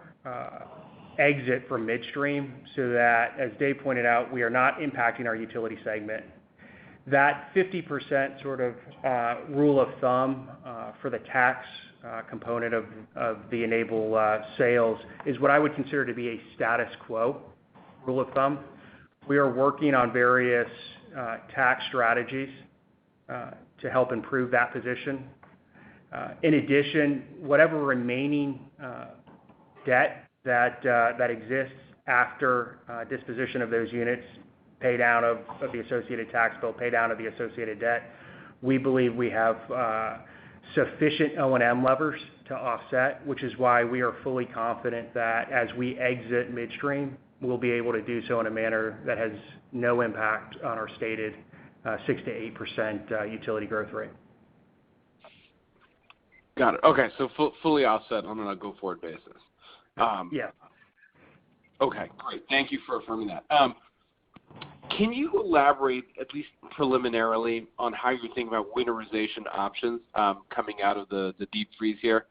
exit from midstream so that, as Dave pointed out, we are not impacting our utility segment. That 50% sort of rule of thumb for the tax component of the Enable sales is what I would consider to be a status quo rule of thumb. We are working on various tax strategies to help improve that position. In addition, whatever remaining debt that exists after disposition of those units, pay down of the associated tax bill, pay down of the associated debt, we believe we have sufficient O&M levers to offset, which is why we are fully confident that as we exit midstream, we'll be able to do so in a manner that has no impact on our stated 6 to 8% utility growth rate. Got it. Okay, so fully offset on a go-forward basis. Yeah. Okay, great. Thank you for affirming that. Can you elaborate, at least preliminarily, on how you're thinking about winterization options coming out of the deep freeze here?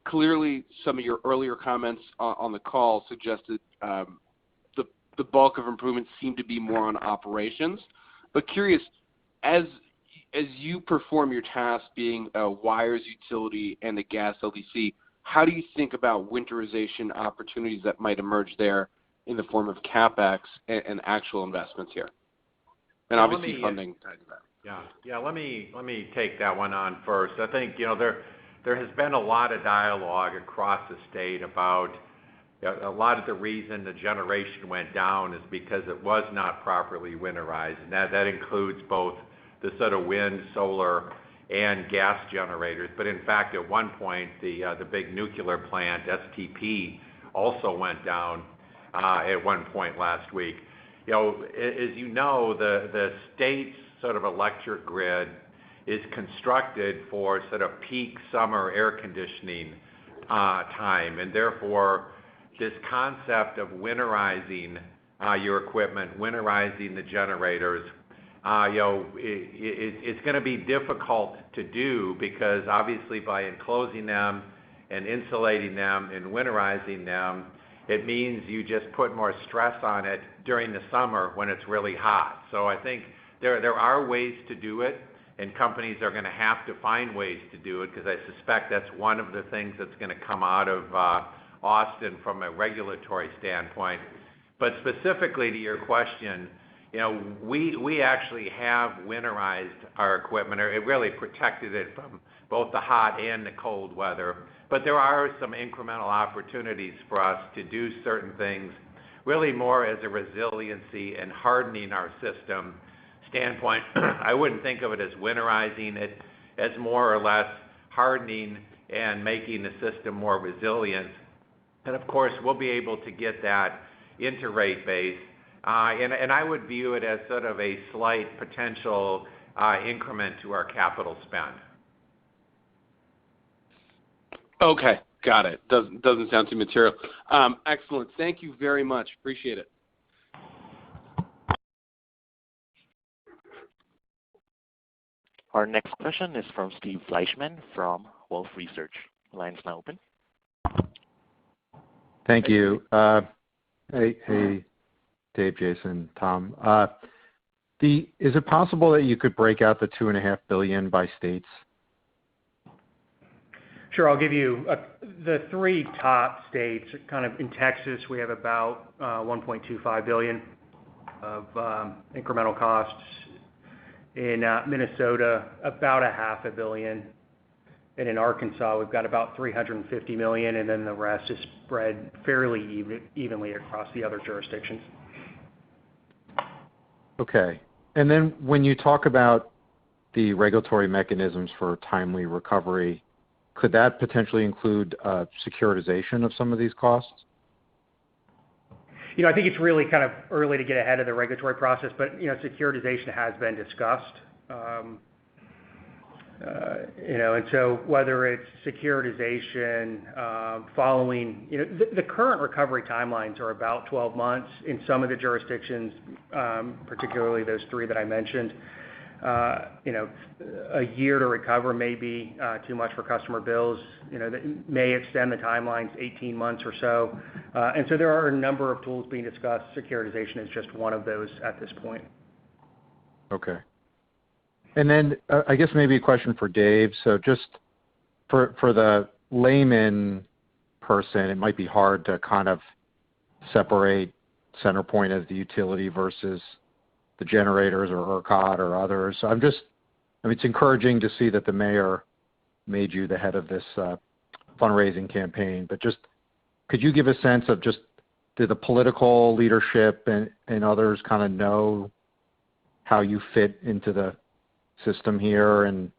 Clearly, some of your earlier comments on the call suggested the bulk of improvements seem to be more on operations. But curious, as you perform your task being a wires utility and a gas LDC, how do you think about winterization opportunities that might emerge there in the form of CapEx and actual investments here? And obviously funding tied to that. Yeah. Let me take that one on first. I think there has been a lot of dialogue across the state about a lot of the reason the generation went down is because it was not properly winterized, and that includes both the sort of wind, solar, and gas generators. But in fact, at one point, the big nuclear plant, STP, also went down at one point last week. As you know, the state's sort of electric grid is constructed for sort of peak summer air conditioning time, and therefore this concept of winterizing your equipment, winterizing the generators, it's going to be difficult to do because obviously by enclosing them and insulating them and winterizing them, it means you just put more stress on it during the summer when it's really hot. So I think there are ways to do it, and companies are going to have to find ways to do it because I suspect that's one of the things that's going to come out of Austin from a regulatory standpoint. But specifically to your question, we actually have winterized our equipment, or it really protected it from both the hot and the cold weather. But there are some incremental opportunities for us to do certain things, really more as a resiliency and hardening our system standpoint. I wouldn't think of it as winterizing it, as more or less hardening and making the system more resilient. And of course, we'll be able to get that into rate base. And I would view it as sort of a slight potential increment to our capital spend. Okay, got it. Doesn't sound too material. Excellent. Thank you very much. Appreciate it. Our next question is from Steve Fleishman from Wolfe Research. The line is now open. Thank you. Hey, Dave, Jason, Tom. Is it possible that you could break out the $2.5 billion by states? Sure, I'll give you the three top states. Kind of in Texas, we have about $1.25 billion of incremental costs. In Minnesota, about $500 million. And in Arkansas, we've got about $350 million, and then the rest is spread fairly evenly across the other jurisdictions. Okay. And then when you talk about the regulatory mechanisms for timely recovery, could that potentially include securitization of some of these costs? I think it's really kind of early to get ahead of the regulatory process, but securitization has been discussed. And so whether it's securitization following, the current recovery timelines are about 12 months in some of the jurisdictions, particularly those three that I mentioned. a year to recover may be too much for customer bills. That may extend the timelines 18 months or so. And so there are a number of tools being discussed. Securitization is just one of those at this point. Okay. And then I guess maybe a question for Dave. So just for the layman person, it might be hard to kind of separate CenterPoint as the utility versus the generators or ERCOT or others. So it's encouraging to see that the mayor made you the head of this fundraising campaign. But just could you give a sense of just did the political leadership and others kind of know how you fit into the system here and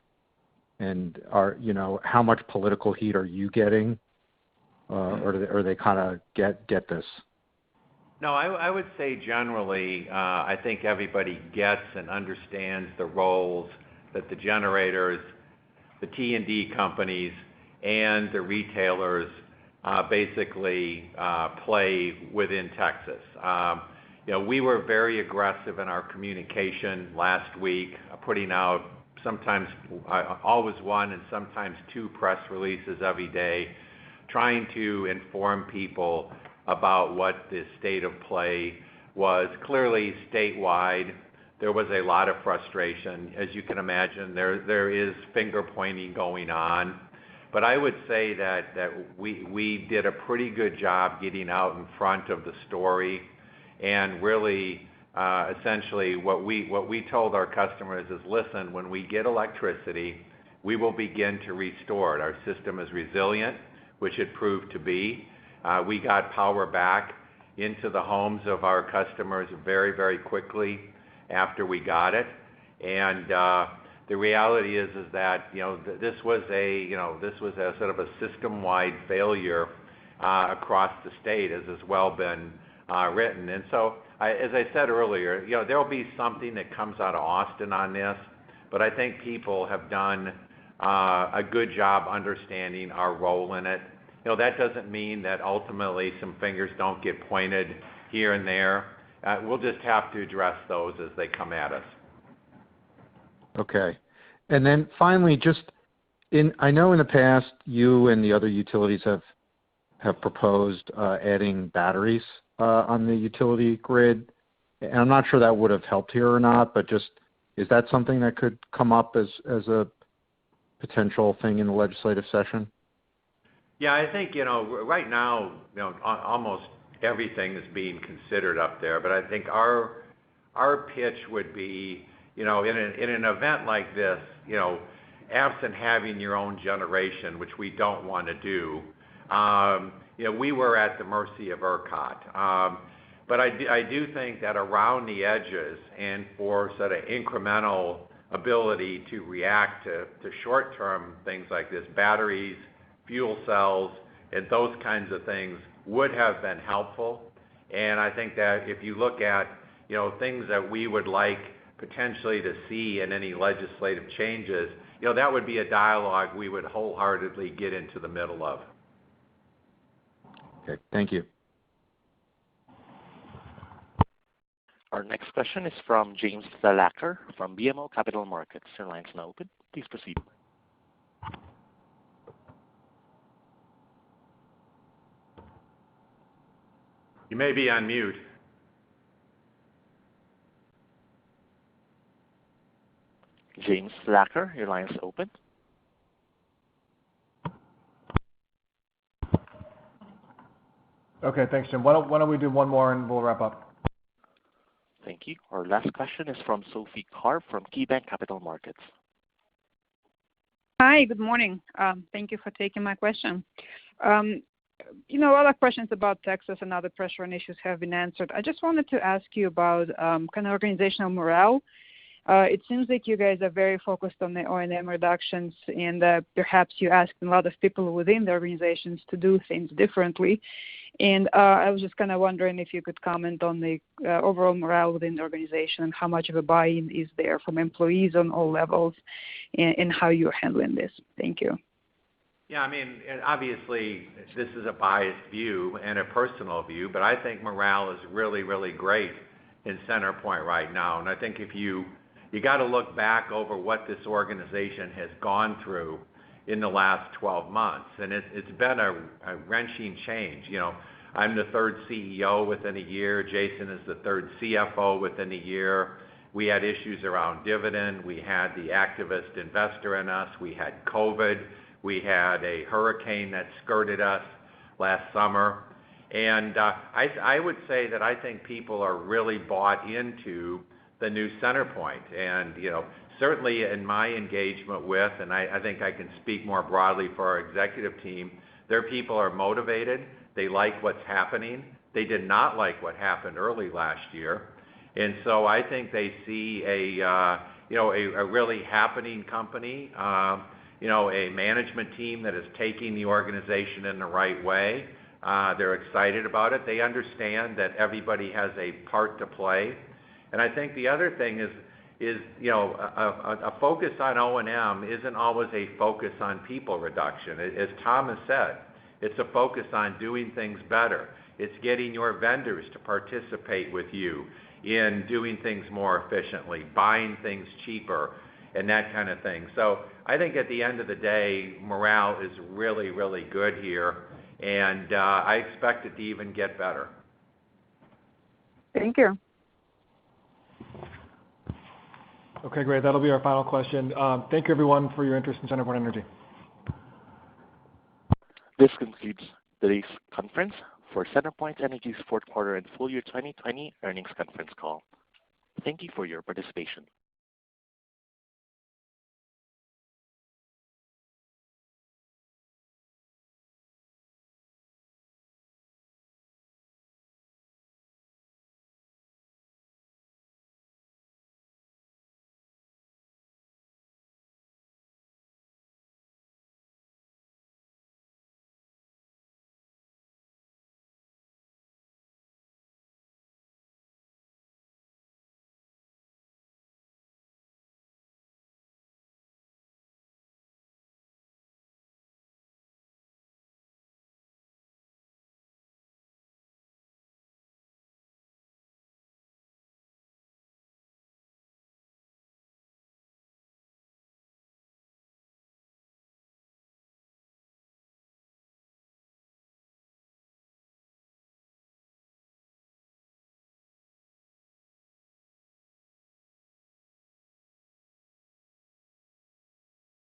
are how much political heat are you getting or they kind of get this? No, I would say generally, I think everybody gets and understands the roles that the generators, the T&D companies, and the retailers basically play within Texas. We were very aggressive in our communication last week, putting out sometimes always one and sometimes two press releases every day, trying to inform people about what the state of play was. Clearly, statewide, there was a lot of frustration. As you can imagine, there is finger pointing going on. But I would say that we did a pretty good job getting out in front of the story, and really, essentially, what we told our customers is, listen, when we get electricity, we will begin to restore it. Our system is resilient, which it proved to be. We got power back into the homes of our customers very, very quickly after we got it. And the reality is that this was a sort of a system-wide failure across the state, as has well been written. And so, as I said earlier, there will be something that comes out of Austin on this, but I think people have done a good job understanding our role in it. That doesn't mean that ultimately some fingers don't get pointed here and there. We'll just have to address those as they come at us. Okay. And then finally, I know in the past you and the other utilities have proposed adding batteries on the utility grid. And I'm not sure that would have helped here or not, but is that something that could come up as a potential thing in the legislative session? Yeah, I think, right now, almost everything is being considered up there. But I think our pitch would be, in an event like this, absent having your own generation, which we don't want to do, we were at the mercy of ERCOT. But I do think that around the edges and for sort of incremental ability to react to short-term things like this, batteries, fuel cells, and those kinds of things would have been helpful. And I think that if you look at, things that we would like potentially to see in any legislative changes, that would be a dialogue we would wholeheartedly get into the middle of. Okay, thank you. Our next question is from James Thalacker from BMO Capital Markets. Your line's now open. Please proceed. You may be on mute. James Thalacker, your line's open. Okay, thanks, Jim. Why don't we do one more and we'll wrap up? Thank you. Our last question is from Sophie Karp from KeyBanc Capital Markets. Hi, good morning. Thank you for taking my question. A lot of questions about Texas and other pressure and issues have been answered. I just wanted to ask you about kind of organizational morale. It seems like you guys are very focused on the O&M reductions, and perhaps you asked a lot of people within the organizations to do things differently. And I was just kind of wondering if you could comment on the overall morale within the organization and how much of a buy-in is there from employees on all levels and how you're handling this. Thank you. Yeah, obviously this is a biased view and a personal view, but I think morale is really, really great in CenterPoint right now. And I think if you you got to look back over what this organization has gone through in the last 12 months, and it's been a wrenching change. I'm the third CEO within a year. Jason is the third CFO within a year. We had issues around dividend. We had the activist investor in us. We had COVID. We had a hurricane that skirted us last summer. And I would say that I think people are really bought into the new CenterPoint. And, certainly in my engagement with, and I think I can speak more broadly for our executive team, their people are motivated. They like what's happening. They did not like what happened early last year. And so I think they see a really happening company, a management team that is taking the organization in the right way. They're excited about it. They understand that everybody has a part to play. And I think the other thing is a focus on O&M isn't always a focus on people reduction. As Tom has said, it's a focus on doing things better. It's getting your vendors to participate with you in doing things more efficiently, buying things cheaper, and that kind of thing. So I think at the end of the day, morale is really, really good here, and I expect it to even get better. Thank you. Okay, great. That'll be our final question. Thank you, everyone, for your interest in CenterPoint Energy. This concludes today's conference for CenterPoint Energy's fourth quarter and full year 2020 earnings conference call. Thank you for your participation.